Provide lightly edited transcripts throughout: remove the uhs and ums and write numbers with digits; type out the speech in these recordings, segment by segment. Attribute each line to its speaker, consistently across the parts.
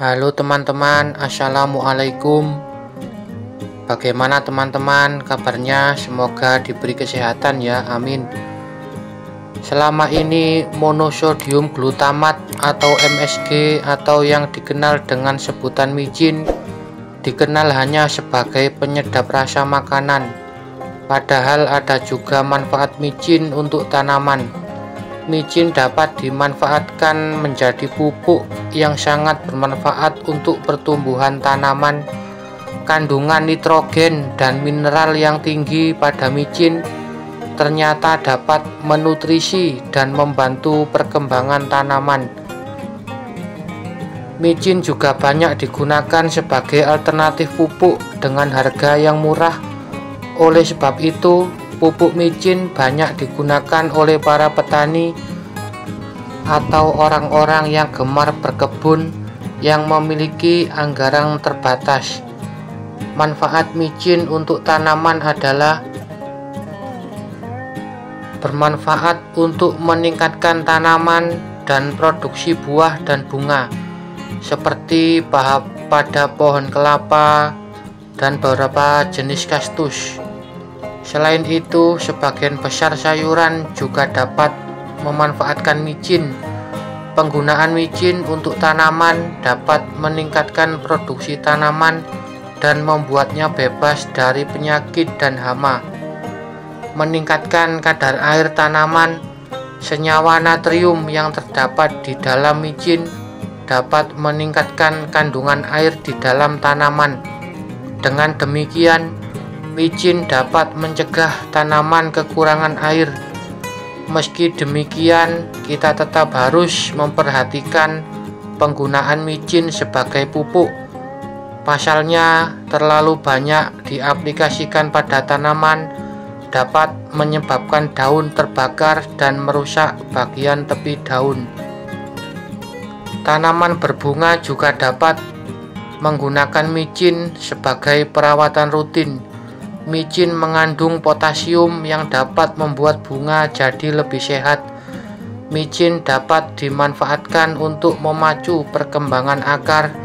Speaker 1: Halo teman-teman, assalamualaikum. Bagaimana teman-teman kabarnya? Semoga diberi kesehatan ya, amin. Selama ini monosodium glutamat atau MSG atau yang dikenal dengan sebutan micin dikenal hanya sebagai penyedap rasa makanan. Padahal ada juga manfaat micin untuk tanaman. Micin dapat dimanfaatkan menjadi pupuk yang sangat bermanfaat untuk pertumbuhan tanaman. Kandungan nitrogen dan mineral yang tinggi pada micin ternyata dapat menutrisi dan membantu perkembangan tanaman. Micin juga banyak digunakan sebagai alternatif pupuk dengan harga yang murah. Oleh sebab itu, pupuk micin banyak digunakan oleh para petani atau orang-orang yang gemar berkebun yang memiliki anggaran terbatas. Manfaat micin untuk tanaman adalah bermanfaat untuk meningkatkan tanaman dan produksi buah dan bunga, seperti pada pohon kelapa dan beberapa jenis kaktus. Selain itu, sebagian besar sayuran juga dapat memanfaatkan micin. Penggunaan micin untuk tanaman dapat meningkatkan produksi tanaman dan membuatnya bebas dari penyakit dan hama. Meningkatkan kadar air tanaman. Senyawa natrium yang terdapat di dalam micin dapat meningkatkan kandungan air di dalam tanaman. Dengan demikian, micin dapat mencegah tanaman kekurangan air. Meski demikian, kita tetap harus memperhatikan penggunaan micin sebagai pupuk. Pasalnya, terlalu banyak diaplikasikan pada tanaman dapat menyebabkan daun terbakar dan merusak bagian tepi daun. Tanaman berbunga juga dapat menggunakan micin sebagai perawatan rutin. Micin mengandung potasium yang dapat membuat bunga jadi lebih sehat. Micin dapat dimanfaatkan untuk memacu perkembangan akar,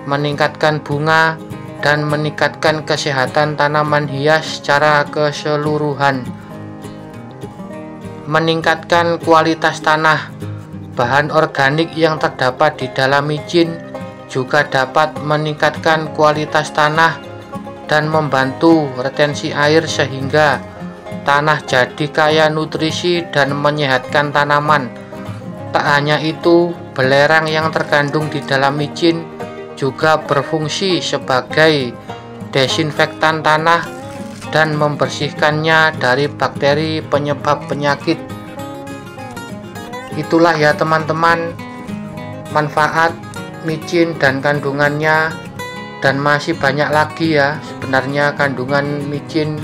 Speaker 1: meningkatkan bunga, dan meningkatkan kesehatan tanaman hias secara keseluruhan. Meningkatkan kualitas tanah. Bahan organik yang terdapat di dalam micin juga dapat meningkatkan kualitas tanah dan membantu retensi air sehingga tanah jadi kaya nutrisi dan menyehatkan tanaman. Tak hanya itu, belerang yang terkandung di dalam micin juga berfungsi sebagai desinfektan tanah dan membersihkannya dari bakteri penyebab penyakit. Itulah ya teman-teman, manfaat micin dan kandungannya, dan masih banyak lagi ya sebenarnya kandungan micin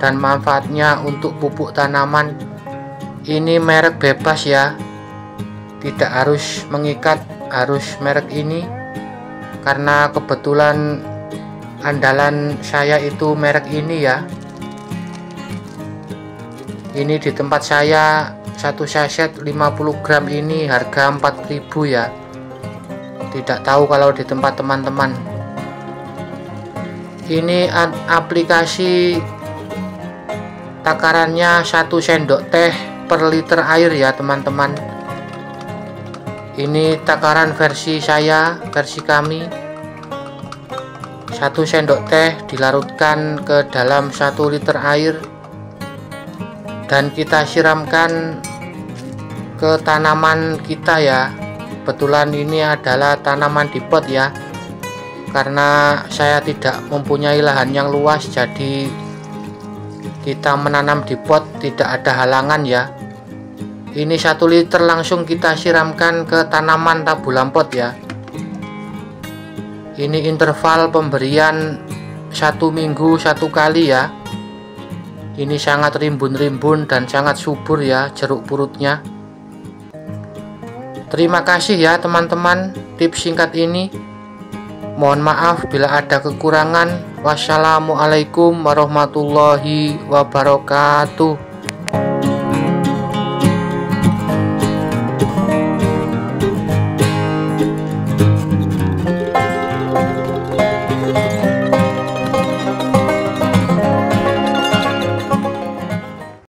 Speaker 1: dan manfaatnya untuk pupuk tanaman. Ini merek bebas ya, tidak harus mengikat harus merek ini, karena kebetulan andalan saya itu merek ini ya. Ini di tempat saya satu saset 50 gram ini harga 4.000 ya. Tidak tahu kalau di tempat teman-teman. Ini aplikasi takarannya 1 sendok teh per liter air ya teman-teman. Ini takaran versi saya, versi kami. 1 sendok teh dilarutkan ke dalam 1 liter air dan kita siramkan ke tanaman kita ya. Kebetulan ini adalah tanaman di pot ya, karena saya tidak mempunyai lahan yang luas, jadi kita menanam di pot tidak ada halangan ya. Ini 1 liter langsung kita siramkan ke tanaman tabulan pot ya. Ini interval pemberian 1 minggu 1 kali ya. Ini sangat rimbun-rimbun dan sangat subur ya jeruk purutnya. Terima kasih ya teman-teman tips singkat ini. Mohon maaf bila ada kekurangan. Wassalamualaikum warahmatullahi wabarakatuh.